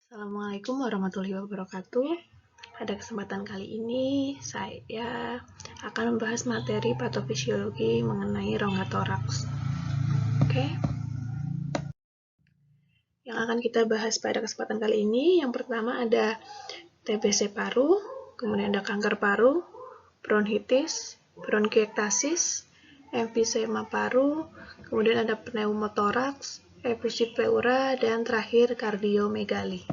Assalamualaikum warahmatullahi wabarakatuh. Pada kesempatan kali ini, saya akan membahas materi patofisiologi mengenai rongga toraks. Oke. Yang akan kita bahas pada kesempatan kali ini, yang pertama ada TBC paru, kemudian ada kanker paru, bronkitis, bronkiektasis, emfisema paru, kemudian ada pneumotoraks, efusi pleura, dan terakhir kardiomegali.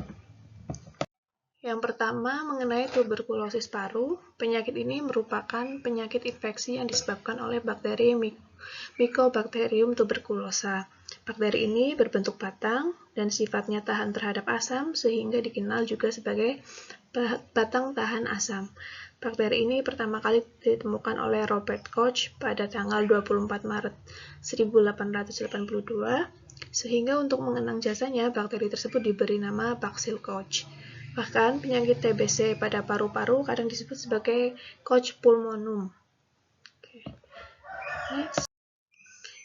Yang pertama, mengenai tuberkulosis paru, penyakit ini merupakan penyakit infeksi yang disebabkan oleh bakteri Mycobacterium tuberculosa. Bakteri ini berbentuk batang dan sifatnya tahan terhadap asam sehingga dikenal juga sebagai batang tahan asam. Bakteri ini pertama kali ditemukan oleh Robert Koch pada tanggal 24 Maret 1882, sehingga untuk mengenang jasanya, bakteri tersebut diberi nama Bacillus Koch. Bahkan penyakit TBC pada paru-paru kadang disebut sebagai Koch pulmonum. Next.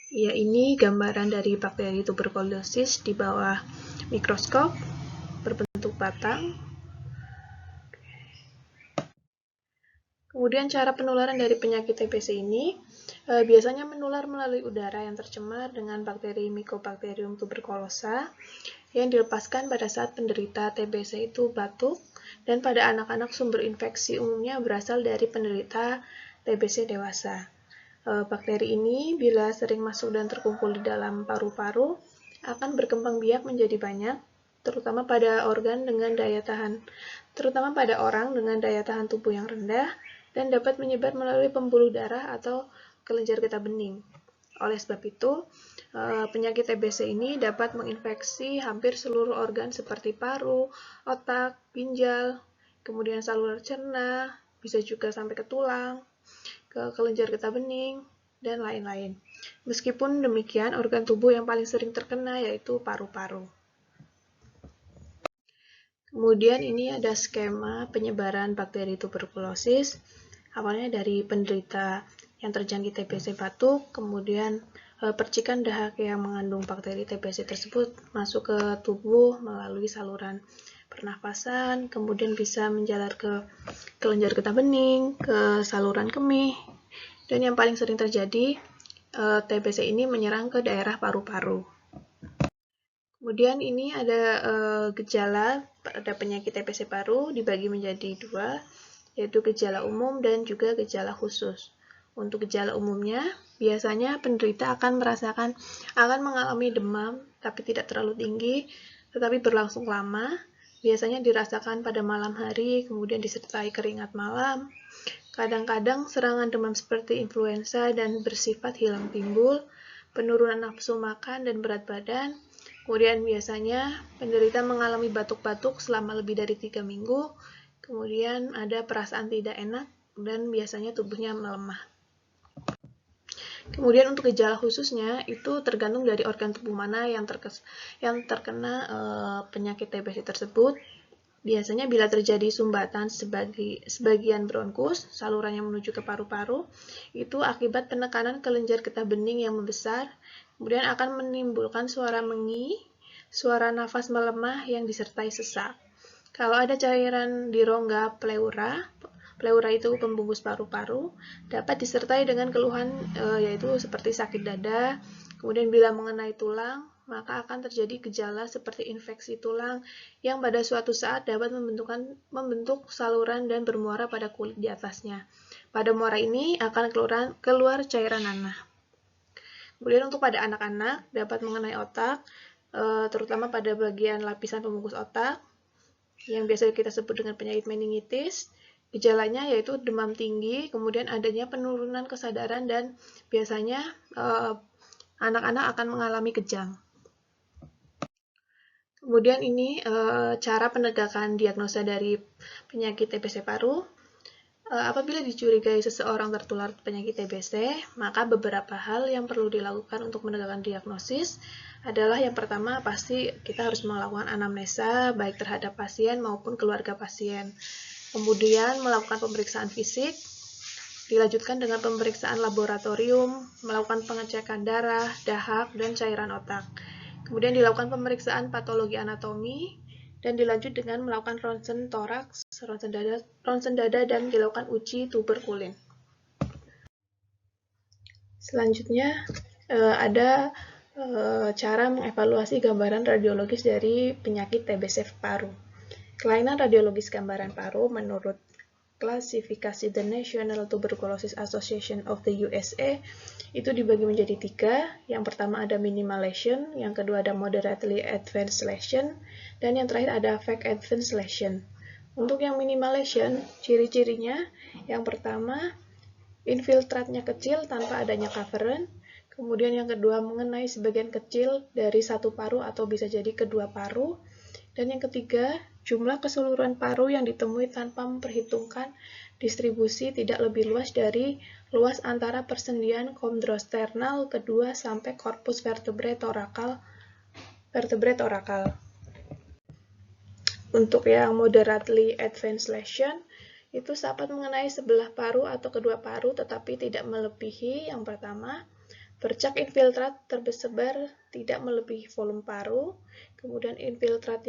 Ya, ini gambaran dari bakteri tuberkulosis di bawah mikroskop, berbentuk batang. Kemudian cara penularan dari penyakit TBC ini biasanya menular melalui udara yang tercemar dengan bakteri Mycobacterium tuberculosa yang dilepaskan pada saat penderita TBC itu batuk, dan pada anak-anak sumber infeksi umumnya berasal dari penderita TBC dewasa. Bakteri ini bila sering masuk dan terkumpul di dalam paru-paru akan berkembang biak menjadi banyak, terutama pada orang dengan daya tahan tubuh yang rendah, dan dapat menyebar melalui pembuluh darah atau kelenjar getah bening. Oleh sebab itu, penyakit TBC ini dapat menginfeksi hampir seluruh organ seperti paru, otak, ginjal, kemudian saluran cerna, bisa juga sampai ke tulang, ke kelenjar getah bening, dan lain-lain. Meskipun demikian, organ tubuh yang paling sering terkena yaitu paru-paru. Kemudian ini ada skema penyebaran bakteri tuberkulosis. Awalnya dari penderita yang terjangkit TBC batuk, kemudian percikan dahak yang mengandung bakteri TBC tersebut masuk ke tubuh melalui saluran pernafasan, kemudian bisa menjalar ke kelenjar getah bening, ke saluran kemih, dan yang paling sering terjadi, TBC ini menyerang ke daerah paru-paru. Kemudian ini ada gejala pada penyakit TBC paru dibagi menjadi dua, yaitu gejala umum dan juga gejala khusus. Untuk gejala umumnya, biasanya penderita akan mengalami demam, tapi tidak terlalu tinggi, tetapi berlangsung lama. Biasanya dirasakan pada malam hari, kemudian disertai keringat malam. Kadang-kadang serangan demam seperti influenza dan bersifat hilang timbul, penurunan nafsu makan dan berat badan. Kemudian biasanya penderita mengalami batuk-batuk selama lebih dari 3 minggu. Kemudian ada perasaan tidak enak dan biasanya tubuhnya melemah. Kemudian untuk gejala khususnya itu tergantung dari organ tubuh mana yang terkena penyakit TBC tersebut. Biasanya bila terjadi sumbatan sebagian bronkus, saluran yang menuju ke paru-paru, itu akibat penekanan kelenjar getah bening yang membesar, kemudian akan menimbulkan suara mengi, suara nafas melemah yang disertai sesak. Kalau ada cairan di rongga pleura itu pembungkus paru-paru, dapat disertai dengan keluhan yaitu seperti sakit dada, kemudian bila mengenai tulang, maka akan terjadi gejala seperti infeksi tulang yang pada suatu saat dapat membentuk saluran dan bermuara pada kulit di atasnya. Pada muara ini akan keluar cairan nanah. Kemudian untuk pada anak-anak dapat mengenai otak, terutama pada bagian lapisan pembungkus otak, yang biasa kita sebut dengan penyakit meningitis. Gejalanya yaitu demam tinggi, kemudian adanya penurunan kesadaran, dan biasanya anak-anak akan mengalami kejang. Kemudian ini cara penegakan diagnosa dari penyakit TBC paru. Apabila dicurigai seseorang tertular penyakit TBC, maka beberapa hal yang perlu dilakukan untuk menegakkan diagnosis adalah yang pertama pasti kita harus melakukan anamnesa baik terhadap pasien maupun keluarga pasien. Kemudian melakukan pemeriksaan fisik, dilanjutkan dengan pemeriksaan laboratorium, melakukan pengecekan darah, dahak, dan cairan otak. Kemudian dilakukan pemeriksaan patologi anatomi, dan dilanjut dengan melakukan ronsen toraks, ronsen dada, dan dilakukan uji tuberkulin. Selanjutnya ada cara mengevaluasi gambaran radiologis dari penyakit TBC paru. Kelainan radiologis gambaran paru menurut klasifikasi The National Tuberculosis Association of the USA itu dibagi menjadi 3. Yang pertama ada minimal lesion, yang kedua ada moderately advanced lesion, dan yang terakhir ada vague advanced lesion. Untuk yang minimal lesion, ciri-cirinya yang pertama infiltratnya kecil tanpa adanya coverant, kemudian yang kedua mengenai sebagian kecil dari satu paru atau bisa jadi kedua paru, dan yang ketiga jumlah keseluruhan paru yang ditemui tanpa memperhitungkan distribusi tidak lebih luas dari luas antara persendian kondrosternal kedua sampai korpus vertebrae torakal. Untuk yang moderately advanced lesion, itu dapat mengenai sebelah paru atau kedua paru tetapi tidak melebihi yang pertama, bercak infiltrat tersebar tidak melebihi volume paru, kemudian infiltrat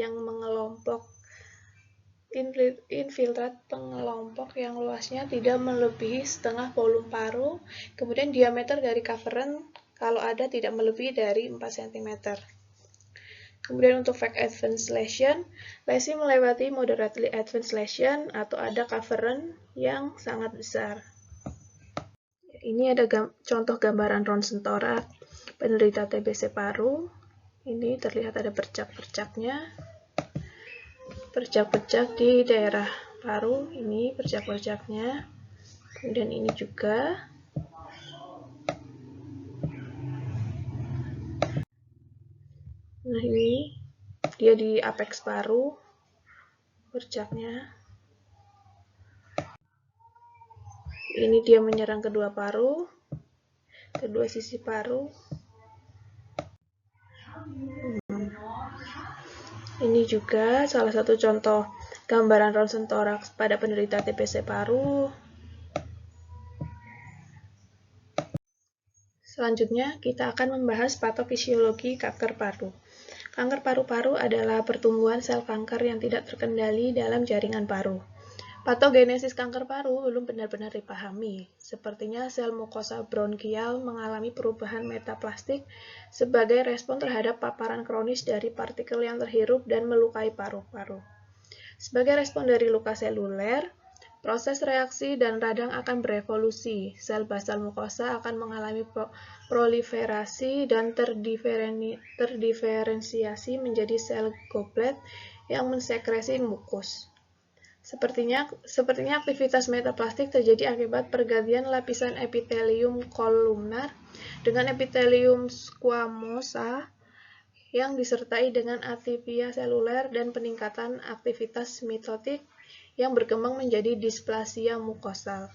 pengelompok yang luasnya tidak melebihi setengah volume paru, kemudian diameter dari coverant kalau ada tidak melebihi dari 4 cm. Kemudian untuk vague advanced lesion, lesi melewati moderately advanced lesion atau ada coverant yang sangat besar. Ini ada contoh gambaran ronsen torak penderita TBC paru. Ini terlihat ada bercak-bercaknya. Bercak-bercak di daerah paru, ini bercak-bercaknya. Kemudian ini juga. Nah, ini dia di apex paru, bercaknya. Ini dia menyerang kedua paru, kedua sisi paru. Ini juga salah satu contoh gambaran ronsen toraks pada penderita TBC paru. Selanjutnya, kita akan membahas patofisiologi kanker paru. Kanker paru-paru adalah pertumbuhan sel kanker yang tidak terkendali dalam jaringan paru. Patogenesis kanker paru belum benar-benar dipahami. Sepertinya sel mukosa bronkial mengalami perubahan metaplastik sebagai respon terhadap paparan kronis dari partikel yang terhirup dan melukai paru-paru. Sebagai respon dari luka seluler, proses reaksi dan radang akan berevolusi. Sel basal mukosa akan mengalami proliferasi dan terdiferensiasi menjadi sel goblet yang mensekresi mukus. Sepertinya aktivitas metaplastik terjadi akibat pergantian lapisan epitelium kolumnar dengan epitelium squamosa yang disertai dengan atifia seluler dan peningkatan aktivitas mitotik yang berkembang menjadi displasia mukosal.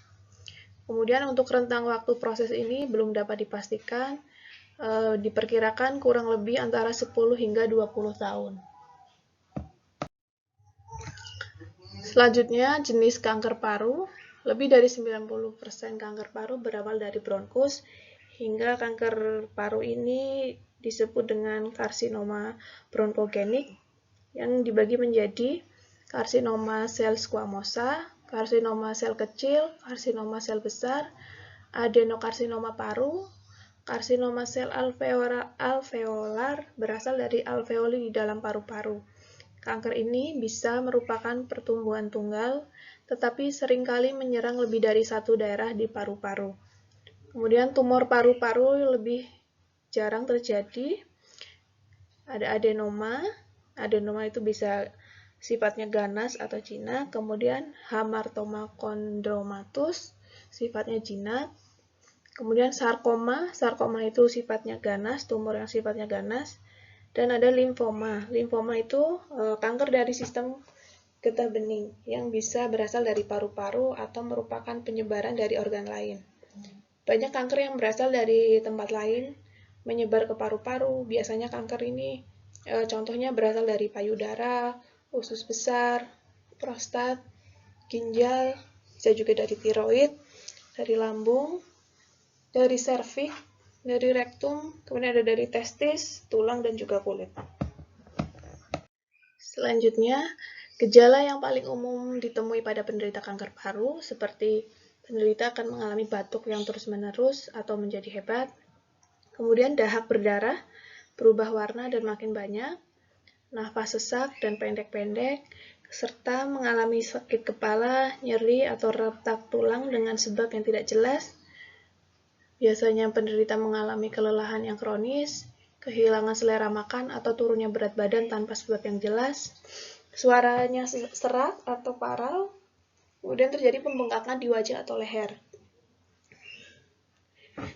Kemudian untuk rentang waktu proses ini belum dapat dipastikan, diperkirakan kurang lebih antara 10 hingga 20 tahun. Selanjutnya, jenis kanker paru. Lebih dari 90% kanker paru berawal dari bronkus, hingga kanker paru ini disebut dengan karsinoma bronkogenik, yang dibagi menjadi karsinoma sel squamosa, karsinoma sel kecil, karsinoma sel besar, adenokarsinoma paru, karsinoma sel alveolar berasal dari alveoli di dalam paru-paru. Kanker ini bisa merupakan pertumbuhan tunggal, tetapi seringkali menyerang lebih dari satu daerah di paru-paru. Kemudian tumor paru-paru lebih jarang terjadi. Ada adenoma. Adenoma itu bisa sifatnya ganas atau jinak. Kemudian hamartoma chondromatus, sifatnya jinak. Kemudian sarkoma. Sarkoma itu sifatnya ganas, tumor yang sifatnya ganas. Dan ada limfoma. Limfoma itu kanker dari sistem getah bening yang bisa berasal dari paru-paru atau merupakan penyebaran dari organ lain. Banyak kanker yang berasal dari tempat lain menyebar ke paru-paru. Biasanya kanker ini contohnya berasal dari payudara, usus besar, prostat, ginjal, bisa juga dari tiroid, dari lambung, dari serviks, dari rektum, kemudian ada dari testis, tulang, dan juga kulit. Selanjutnya, gejala yang paling umum ditemui pada penderita kanker paru seperti penderita akan mengalami batuk yang terus-menerus atau menjadi hebat, kemudian dahak berdarah, berubah warna dan makin banyak, nafas sesak dan pendek-pendek, serta mengalami sakit kepala, nyeri, atau retak tulang dengan sebab yang tidak jelas. Biasanya penderita mengalami kelelahan yang kronis, kehilangan selera makan, atau turunnya berat badan tanpa sebab yang jelas, suaranya serak atau parau, kemudian terjadi pembengkakan di wajah atau leher.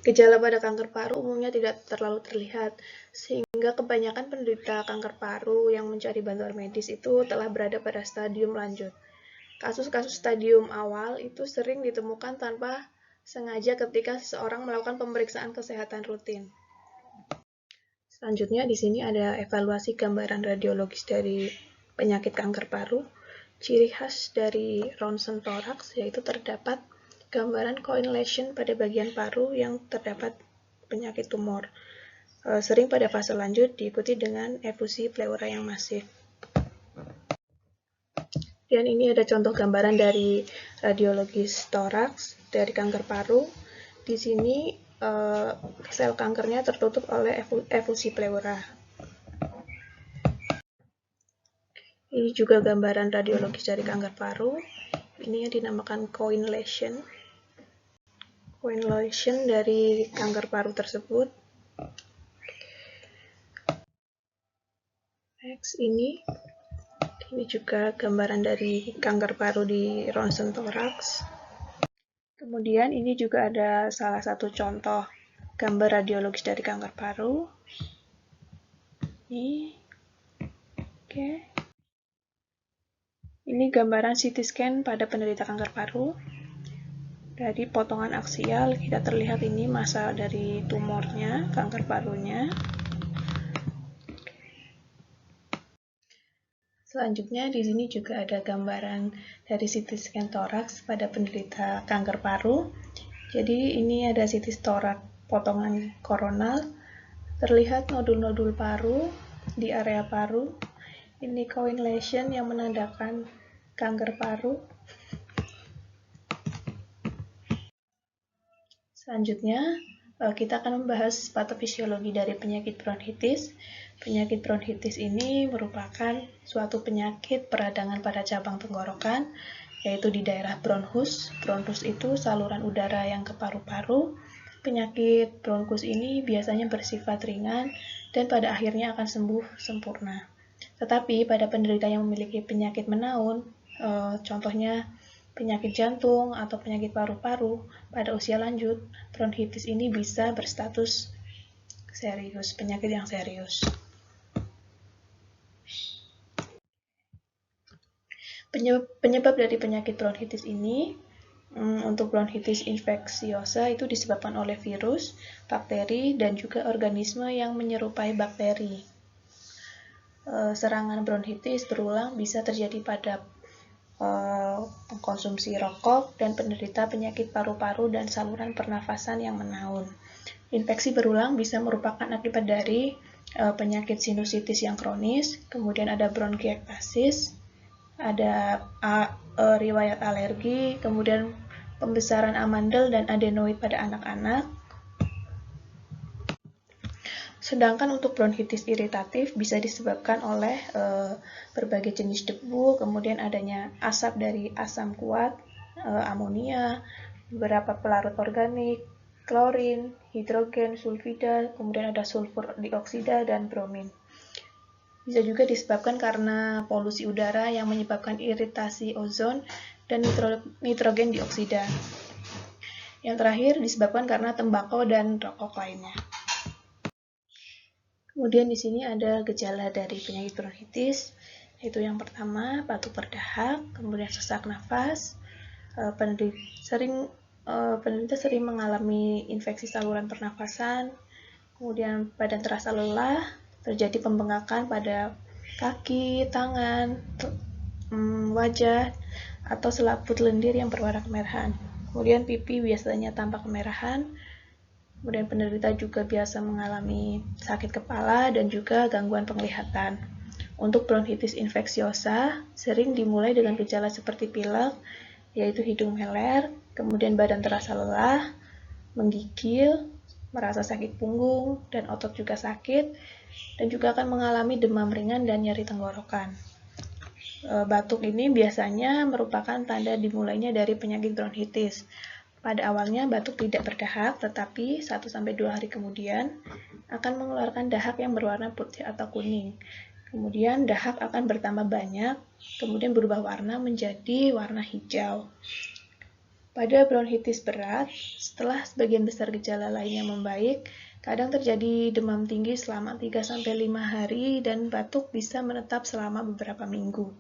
Gejala pada kanker paru umumnya tidak terlalu terlihat, sehingga kebanyakan penderita kanker paru yang mencari bantuan medis itu telah berada pada stadium lanjut. Kasus-kasus stadium awal itu sering ditemukan tanpa sengaja ketika seseorang melakukan pemeriksaan kesehatan rutin. Selanjutnya di sini ada evaluasi gambaran radiologis dari penyakit kanker paru. Ciri khas dari ronsen toraks yaitu terdapat gambaran coin lesion pada bagian paru yang terdapat penyakit tumor. Sering pada fase lanjut diikuti dengan efusi pleura yang masif. Dan ini ada contoh gambaran dari radiologis toraks dari kanker paru. Di sini sel kankernya tertutup oleh efusi pleura. Ini juga gambaran radiologis dari kanker paru. Ini yang dinamakan coin lesion. Coin lesion dari kanker paru tersebut. Next, ini juga gambaran dari kanker paru di ronsen toraks. Kemudian ini juga ada salah satu contoh gambar radiologis dari kanker paru. Ini gambaran CT scan pada penderita kanker paru. Dari potongan aksial kita terlihat ini massa dari tumornya, kanker parunya. Selanjutnya di sini juga ada gambaran dari CT scan toraks pada penderita kanker paru. Jadi ini ada CT toraks potongan koronal, terlihat nodul-nodul paru di area paru. Ini coin lesion yang menandakan kanker paru. Selanjutnya, kita akan membahas patofisiologi dari penyakit bronkitis. Penyakit bronkitis ini merupakan suatu penyakit peradangan pada cabang tenggorokan, yaitu di daerah bronchus. Bronchus itu saluran udara yang ke paru-paru. Penyakit bronchus ini biasanya bersifat ringan dan pada akhirnya akan sembuh sempurna. Tetapi pada penderita yang memiliki penyakit menaun, contohnya penyakit jantung atau penyakit paru-paru pada usia lanjut, bronkitis ini bisa berstatus serius, penyakit yang serius. Penyebab dari penyakit bronkitis ini, untuk bronkitis infeksiosa itu disebabkan oleh virus, bakteri, dan juga organisme yang menyerupai bakteri. Serangan bronkitis berulang bisa terjadi pada pengkonsumsi rokok dan penderita penyakit paru-paru dan saluran pernafasan yang menaun. Infeksi berulang bisa merupakan akibat dari penyakit sinusitis yang kronis, kemudian ada bronkiektasis, ada riwayat alergi, kemudian pembesaran amandel dan adenoid pada anak-anak. Sedangkan untuk bronkitis iritatif bisa disebabkan oleh berbagai jenis debu, kemudian adanya asap dari asam kuat, amonia, beberapa pelarut organik, klorin, hidrogen, sulfida, kemudian ada sulfur dioksida dan bromin. Bisa juga disebabkan karena polusi udara yang menyebabkan iritasi ozon dan nitrogen dioksida. Yang terakhir disebabkan karena tembakau dan rokok lainnya. Kemudian di sini ada gejala dari penyakit bronkitis, yaitu yang pertama batuk berdahak, kemudian sesak nafas, penderita sering mengalami infeksi saluran pernafasan, kemudian badan terasa lelah, terjadi pembengkakan pada kaki, tangan, wajah, atau selaput lendir yang berwarna kemerahan. Kemudian pipi biasanya tampak kemerahan. Kemudian penderita juga biasa mengalami sakit kepala dan juga gangguan penglihatan. Untuk bronkitis infeksiosa, sering dimulai dengan gejala seperti pilek, yaitu hidung meler, kemudian badan terasa lelah, menggigil, merasa sakit punggung, dan otot juga sakit, dan juga akan mengalami demam ringan dan nyeri tenggorokan. Batuk ini biasanya merupakan tanda dimulainya dari penyakit bronkitis. Pada awalnya batuk tidak berdahak, tetapi 1-2 hari kemudian akan mengeluarkan dahak yang berwarna putih atau kuning. Kemudian dahak akan bertambah banyak, kemudian berubah warna menjadi warna hijau. Pada bronkitis berat, setelah sebagian besar gejala lainnya membaik, kadang terjadi demam tinggi selama 3-5 hari dan batuk bisa menetap selama beberapa minggu.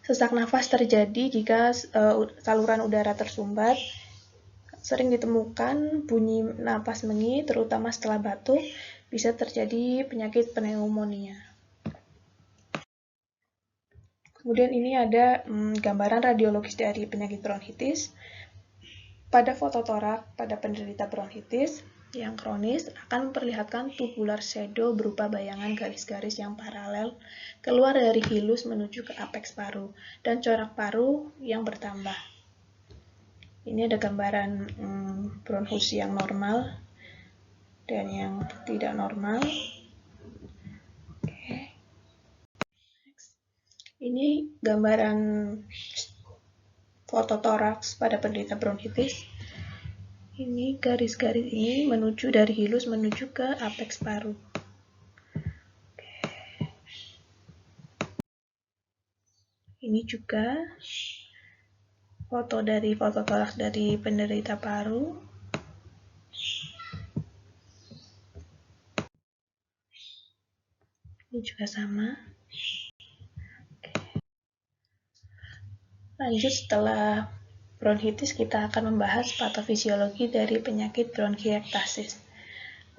Sesak nafas terjadi jika saluran udara tersumbat. Sering ditemukan bunyi napas mengi, terutama setelah batuk, bisa terjadi penyakit pneumonia. Kemudian ini ada gambaran radiologis dari penyakit bronkitis. Pada fototorak pada penderita bronkitis yang kronis akan memperlihatkan tubular shadow berupa bayangan garis-garis yang paralel keluar dari hilus menuju ke apeks paru dan corak paru yang bertambah. Ini ada gambaran bronkus yang normal dan yang tidak normal. Ini gambaran fototoraks pada penderita bronkitis. Ini garis-garis ini menuju dari hilus menuju ke apeks paru. Ini juga foto dari fototoraks dari penderita paru. Ini juga sama. Lanjut, setelah bronkitis kita akan membahas patofisiologi dari penyakit bronkiektasis.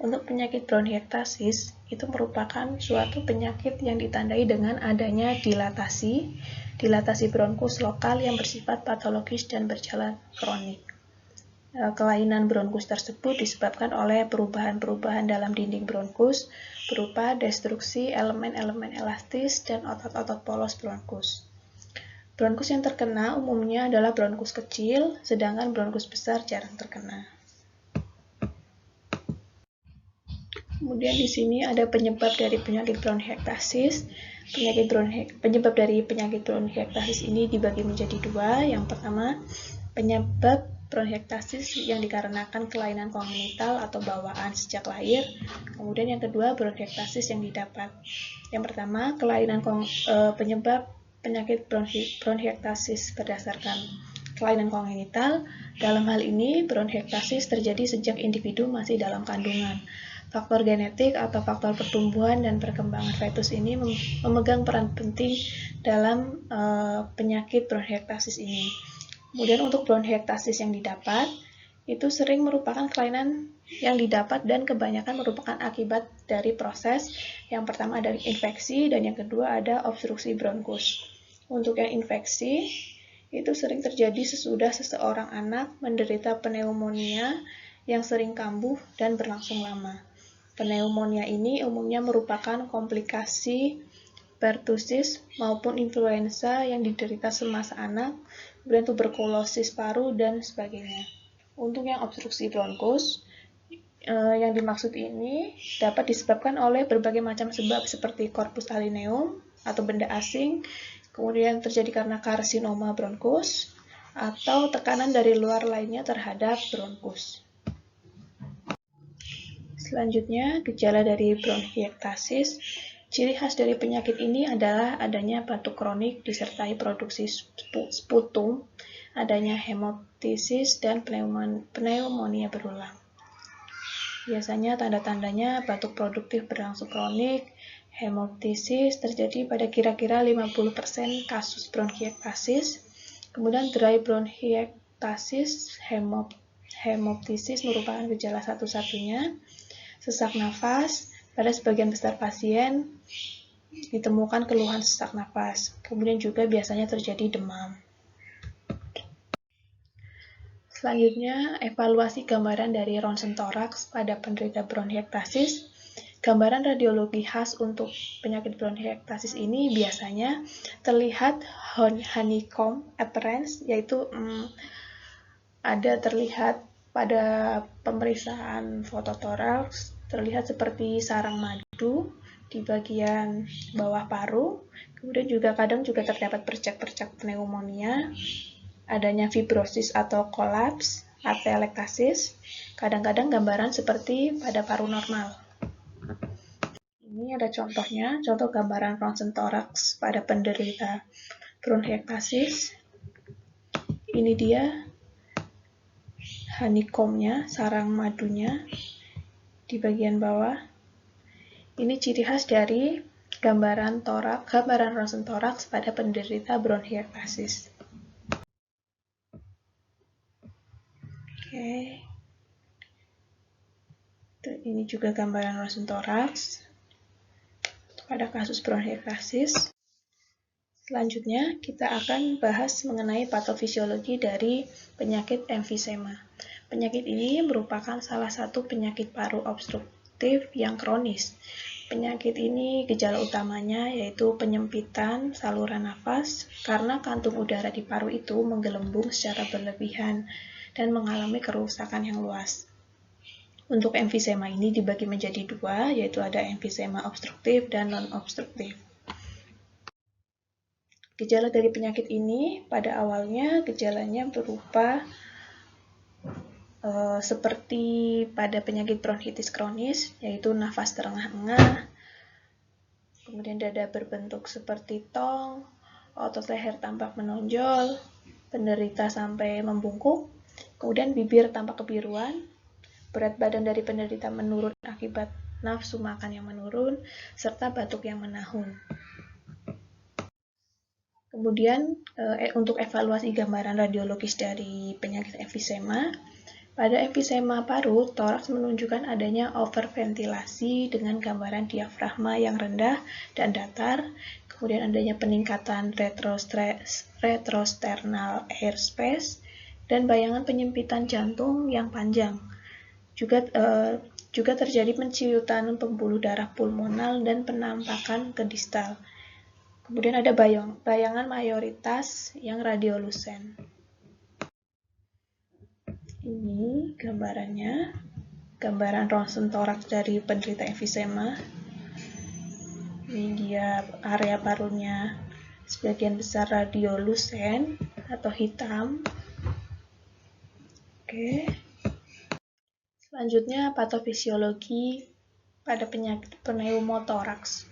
Untuk penyakit bronkiektasis itu merupakan suatu penyakit yang ditandai dengan adanya dilatasi bronkus lokal yang bersifat patologis dan berjalan kronik. Kelainan bronkus tersebut disebabkan oleh perubahan-perubahan dalam dinding bronkus berupa destruksi elemen-elemen elastis dan otot-otot polos bronkus. Bronkus yang terkena umumnya adalah bronkus kecil, sedangkan bronkus besar jarang terkena. Kemudian di sini ada penyebab dari penyakit bronkiektasis. Penyebab dari penyakit bronkiektasis ini dibagi menjadi dua. Yang pertama, penyebab bronkiektasis yang dikarenakan kelainan kongenital atau bawaan sejak lahir. Kemudian yang kedua, bronkiektasis yang didapat. Yang pertama, penyebab penyakit bronkiektasis berdasarkan kelainan kongenital. Dalam hal ini, bronkiektasis terjadi sejak individu masih dalam kandungan. Faktor genetik atau faktor pertumbuhan dan perkembangan fetus ini memegang peran penting dalam penyakit bronkiektasis ini. Kemudian untuk bronkiektasis yang didapat, itu sering merupakan kelainan yang didapat dan kebanyakan merupakan akibat dari proses. Yang pertama ada infeksi dan yang kedua ada obstruksi bronkus. Untuk yang infeksi, itu sering terjadi sesudah seseorang anak menderita pneumonia yang sering kambuh dan berlangsung lama. Pneumonia ini umumnya merupakan komplikasi pertusis maupun influenza yang diderita semasa anak, kemudian tuberkulosis paru, dan sebagainya. Untuk yang obstruksi bronkus, yang dimaksud ini dapat disebabkan oleh berbagai macam sebab seperti corpus alineum atau benda asing, kemudian terjadi karena karsinoma bronkus, atau tekanan dari luar lainnya terhadap bronkus. Selanjutnya, gejala dari bronkiektasis. Ciri khas dari penyakit ini adalah adanya batuk kronik disertai produksi sputum, adanya hemoptisis, dan pneumonia berulang. Biasanya tanda-tandanya batuk produktif berlangsung kronik, hemoptisis terjadi pada kira-kira 50% kasus bronkiektasis, kemudian dry bronkiektasis, hemoptisis merupakan gejala satu-satunya. Sesak nafas, pada sebagian besar pasien ditemukan keluhan sesak nafas. Kemudian juga biasanya terjadi demam. Selanjutnya, evaluasi gambaran dari ronsen toraks pada penderita bronkiektasis. Gambaran radiologi khas untuk penyakit bronkiektasis ini biasanya terlihat honeycomb appearance, yaitu ada terlihat pada pemeriksaan fototoraks, terlihat seperti sarang madu di bagian bawah paru. Kemudian juga kadang juga terdapat percak-percak pneumonia, adanya fibrosis atau kolaps, atelektasis. Kadang-kadang gambaran seperti pada paru normal. Ini ada contohnya, contoh gambaran ronsen toraks pada penderita bronkiektasis. Ini dia honeycomb-nya, sarang madunya di bagian bawah. Ini ciri khas dari gambaran ronsen toraks pada penderita bronkiektasis. Oke. Ini juga gambaran ronsen toraks pada kasus bronkiektasis. Selanjutnya, kita akan bahas mengenai patofisiologi dari penyakit emfisema. Penyakit ini merupakan salah satu penyakit paru obstruktif yang kronis. Penyakit ini gejala utamanya yaitu penyempitan saluran nafas karena kantung udara di paru itu menggelembung secara berlebihan dan mengalami kerusakan yang luas. Untuk emfisema ini dibagi menjadi dua, yaitu ada emfisema obstruktif dan non-obstruktif. Gejala dari penyakit ini pada awalnya gejalanya berupa seperti pada penyakit bronkitis kronis, yaitu nafas terengah-engah, kemudian dada berbentuk seperti tong, otot leher tampak menonjol, penderita sampai membungkuk, kemudian bibir tampak kebiruan, berat badan dari penderita menurun akibat nafsu makan yang menurun, serta batuk yang menahun. Kemudian untuk evaluasi gambaran radiologis dari penyakit emfisema, pada emfisema paru, toraks menunjukkan adanya overventilasi dengan gambaran diafragma yang rendah dan datar, kemudian adanya peningkatan retrosternal airspace, dan bayangan penyempitan jantung yang panjang. Juga terjadi penciutan pembuluh darah pulmonal dan penampakan ke distal. Kemudian ada bayangan mayoritas yang radiolusen. Ini gambarannya, gambaran ronsen toraks dari penderita emfisema. Ini dia area parunya, sebagian besar radiolusen atau hitam. Oke. Selanjutnya patofisiologi pada penyakit pneumotoraks.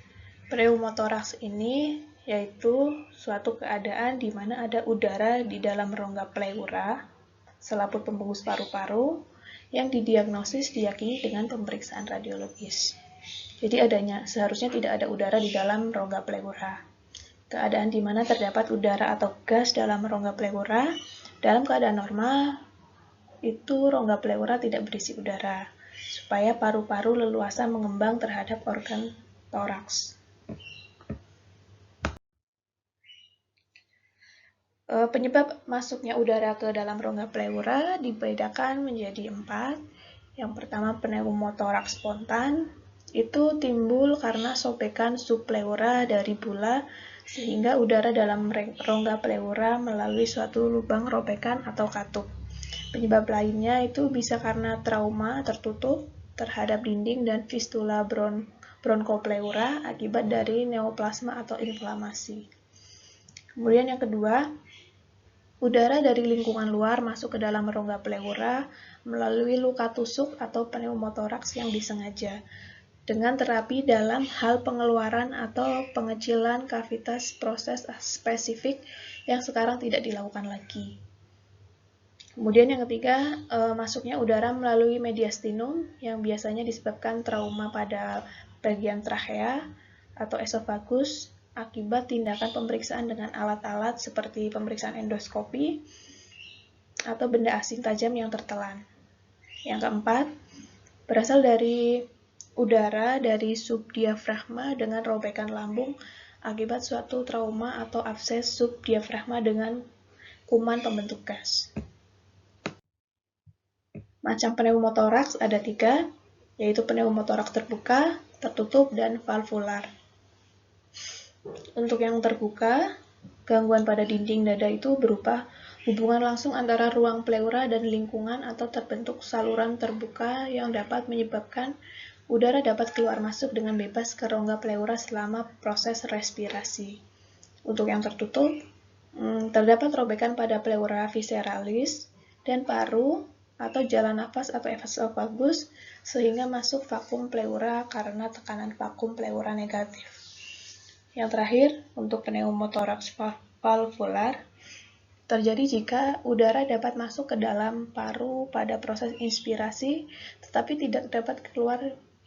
Pneumotoraks ini yaitu suatu keadaan di mana ada udara di dalam rongga pleura, selaput pembungkus paru-paru, yang didiagnosis diyakini dengan pemeriksaan radiologis. Jadi seharusnya tidak ada udara di dalam rongga pleura. Keadaan di mana terdapat udara atau gas dalam rongga pleura, dalam keadaan normal, itu rongga pleura tidak berisi udara, supaya paru-paru leluasa mengembang terhadap organ toraks. Penyebab masuknya udara ke dalam rongga pleura dibedakan menjadi 4. Yang pertama, pneumotoraks spontan. Itu timbul karena sobekan subpleura dari bula, sehingga udara dalam rongga pleura melalui suatu lubang robekan atau katup. Penyebab lainnya itu bisa karena trauma tertutup terhadap dinding dan fistula bronkopleura akibat dari neoplasma atau inflamasi. Kemudian yang kedua, udara dari lingkungan luar masuk ke dalam rongga pleura melalui luka tusuk atau pneumotoraks yang disengaja dengan terapi dalam hal pengeluaran atau pengecilan kavitas proses spesifik yang sekarang tidak dilakukan lagi. Kemudian yang ketiga, masuknya udara melalui mediastinum yang biasanya disebabkan trauma pada bagian trachea atau esofagus akibat tindakan pemeriksaan dengan alat-alat seperti pemeriksaan endoskopi atau benda asing tajam yang tertelan. Yang keempat, berasal dari udara dari subdiafragma dengan robekan lambung akibat suatu trauma atau abses subdiafragma dengan kuman pembentuk gas. Macam pneumotoraks ada 3, yaitu pneumotoraks terbuka, tertutup, dan valvular. Untuk yang terbuka, gangguan pada dinding dada itu berupa hubungan langsung antara ruang pleura dan lingkungan atau terbentuk saluran terbuka yang dapat menyebabkan udara dapat keluar masuk dengan bebas ke rongga pleura selama proses respirasi. Untuk yang tertutup, terdapat robekan pada pleura visceralis dan paru atau jalan nafas atau esofagus sehingga masuk vakum pleura karena tekanan vakum pleura negatif. Yang terakhir, untuk pneumotoraks valvular, terjadi jika udara dapat masuk ke dalam paru pada proses inspirasi, tetapi tidak dapat keluar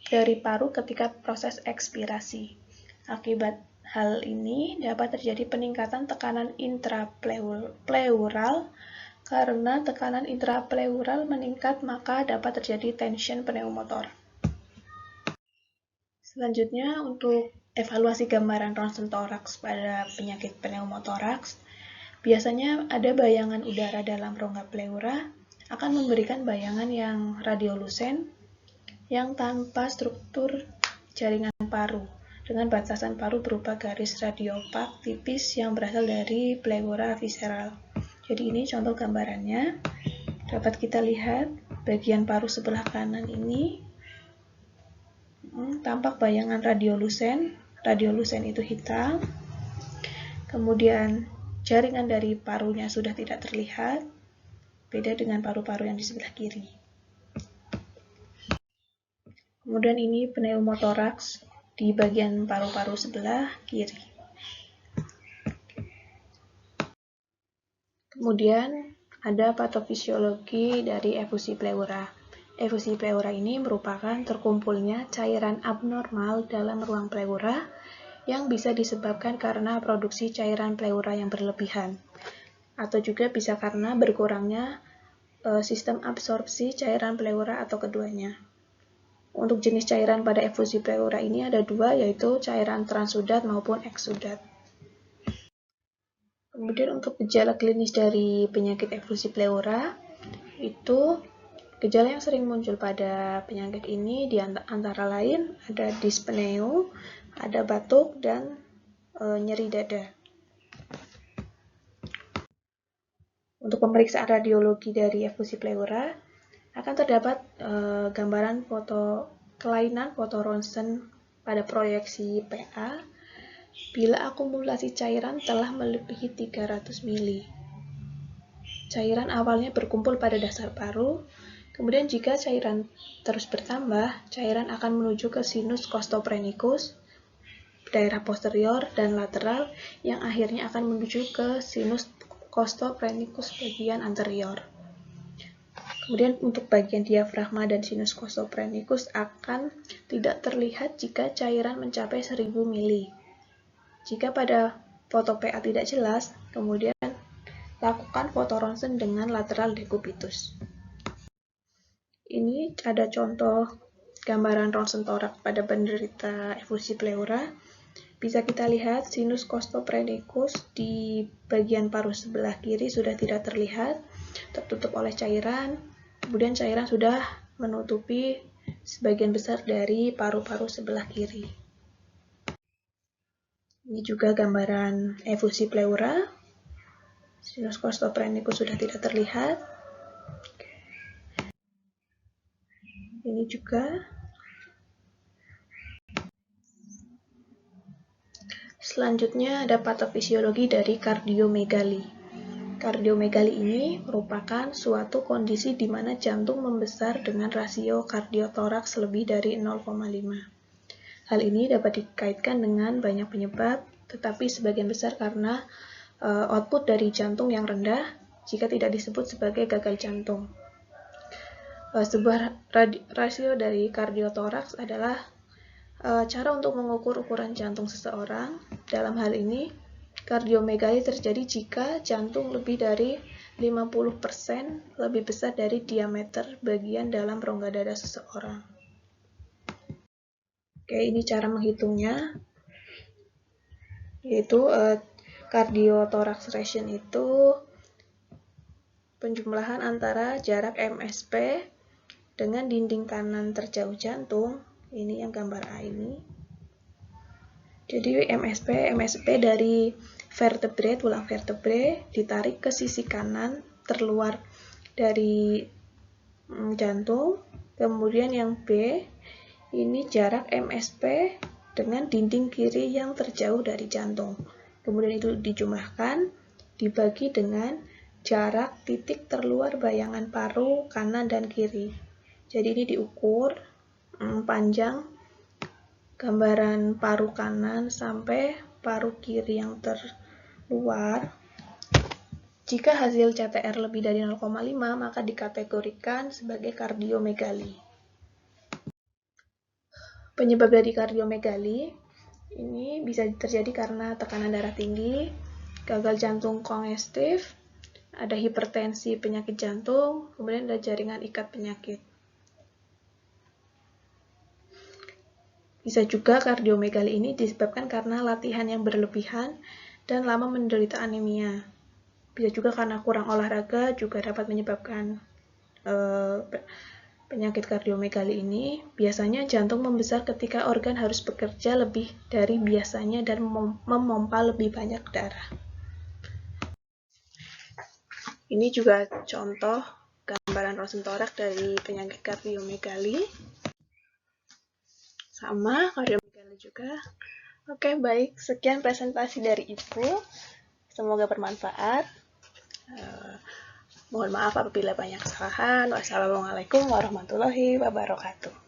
dari paru ketika proses ekspirasi. Akibat hal ini dapat terjadi peningkatan tekanan intrapleural. Karena tekanan intrapleural meningkat, maka dapat terjadi tension pneumotor. Selanjutnya, untuk evaluasi gambaran ronsen toraks pada penyakit pneumotoraks, biasanya ada bayangan udara dalam rongga pleura akan memberikan bayangan yang radiolusen yang tanpa struktur jaringan paru, dengan batasan paru berupa garis radiopak tipis yang berasal dari pleura visceral. Jadi ini contoh gambarannya. Dapat kita lihat bagian paru sebelah kanan ini tampak bayangan radiolusen. Radiolusen itu hitam. Kemudian jaringan dari parunya sudah tidak terlihat. Beda dengan paru-paru yang di sebelah kiri. Kemudian ini pneumotoraks di bagian paru-paru sebelah kiri. Kemudian ada patofisiologi dari efusi pleura. Efusi pleura ini merupakan terkumpulnya cairan abnormal dalam ruang pleura yang bisa disebabkan karena produksi cairan pleura yang berlebihan, atau juga bisa karena berkurangnya sistem absorpsi cairan pleura atau keduanya. Untuk jenis cairan pada efusi pleura ini ada dua, yaitu cairan transudat maupun eksudat. Kemudian untuk gejala klinis dari penyakit efusi pleura, itu gejala yang sering muncul pada penyakit ini di antara lain ada dispneu, ada batuk, dan nyeri dada. Untuk pemeriksaan radiologi dari efusi pleura, akan terdapat gambaran kelainan foto ronsen pada proyeksi PA bila akumulasi cairan telah melebihi 300 ml. Cairan awalnya berkumpul pada dasar paru, kemudian jika cairan terus bertambah, cairan akan menuju ke sinus costophrenicus, daerah posterior dan lateral, yang akhirnya akan menuju ke sinus costophrenicus bagian anterior. Kemudian untuk bagian diafragma dan sinus costophrenicus akan tidak terlihat jika cairan mencapai 1000 ml. Jika pada foto PA tidak jelas, kemudian lakukan foto ronsen dengan lateral decubitus. Ini ada contoh gambaran ronsen toraks pada penderita efusi pleura. Bisa kita lihat sinus costophrenicus di bagian paru sebelah kiri sudah tidak terlihat, tertutup oleh cairan. Kemudian cairan sudah menutupi sebagian besar dari paru-paru sebelah kiri. Ini juga gambaran efusi pleura. Sinus costophrenicus sudah tidak terlihat. Ini juga. Selanjutnya ada patofisiologi dari kardiomegali. Kardiomegali ini merupakan suatu kondisi di mana jantung membesar dengan rasio kardiotoraks lebih dari 0,5. Hal ini dapat dikaitkan dengan banyak penyebab, tetapi sebagian besar karena output dari jantung yang rendah jika tidak disebut sebagai gagal jantung. Sebuah rasio dari kardiotoraks adalah cara untuk mengukur ukuran jantung seseorang. Dalam hal ini, kardiomegali terjadi jika jantung lebih dari 50% lebih besar dari diameter bagian dalam rongga dada seseorang. Oke, ini cara menghitungnya, yaitu cardiothorax ratio itu penjumlahan antara jarak MSP dengan dinding kanan terjauh jantung Ini yang gambar A ini. Jadi MSP dari vertebrae, tulang vertebrae ditarik ke sisi kanan terluar dari jantung. Kemudian yang B, ini jarak MSP dengan dinding kiri yang terjauh dari jantung. Kemudian itu dijumlahkan, dibagi dengan jarak titik terluar bayangan paru kanan dan kiri. Jadi ini diukur panjang gambaran paru kanan sampai paru kiri yang terluar. Jika hasil CTR lebih dari 0,5, maka dikategorikan sebagai kardiomegali. Penyebab dari kardiomegali ini bisa terjadi karena tekanan darah tinggi, gagal jantung kongestif, ada hipertensi penyakit jantung, kemudian ada jaringan ikat penyakit. Bisa juga kardiomegali ini disebabkan karena latihan yang berlebihan dan lama menderita anemia. Bisa juga karena kurang olahraga juga dapat menyebabkan penyakit kardiomegali ini. Biasanya jantung membesar ketika organ harus bekerja lebih dari biasanya dan memompa lebih banyak darah. Ini juga contoh gambaran Rosentorach dari penyakit kardiomegali. Sama, kardiomegali juga. Oke, baik. Sekian presentasi dari Ibu. Semoga bermanfaat. Mohon maaf apabila banyak kesalahan. Wassalamualaikum warahmatullahi wabarakatuh.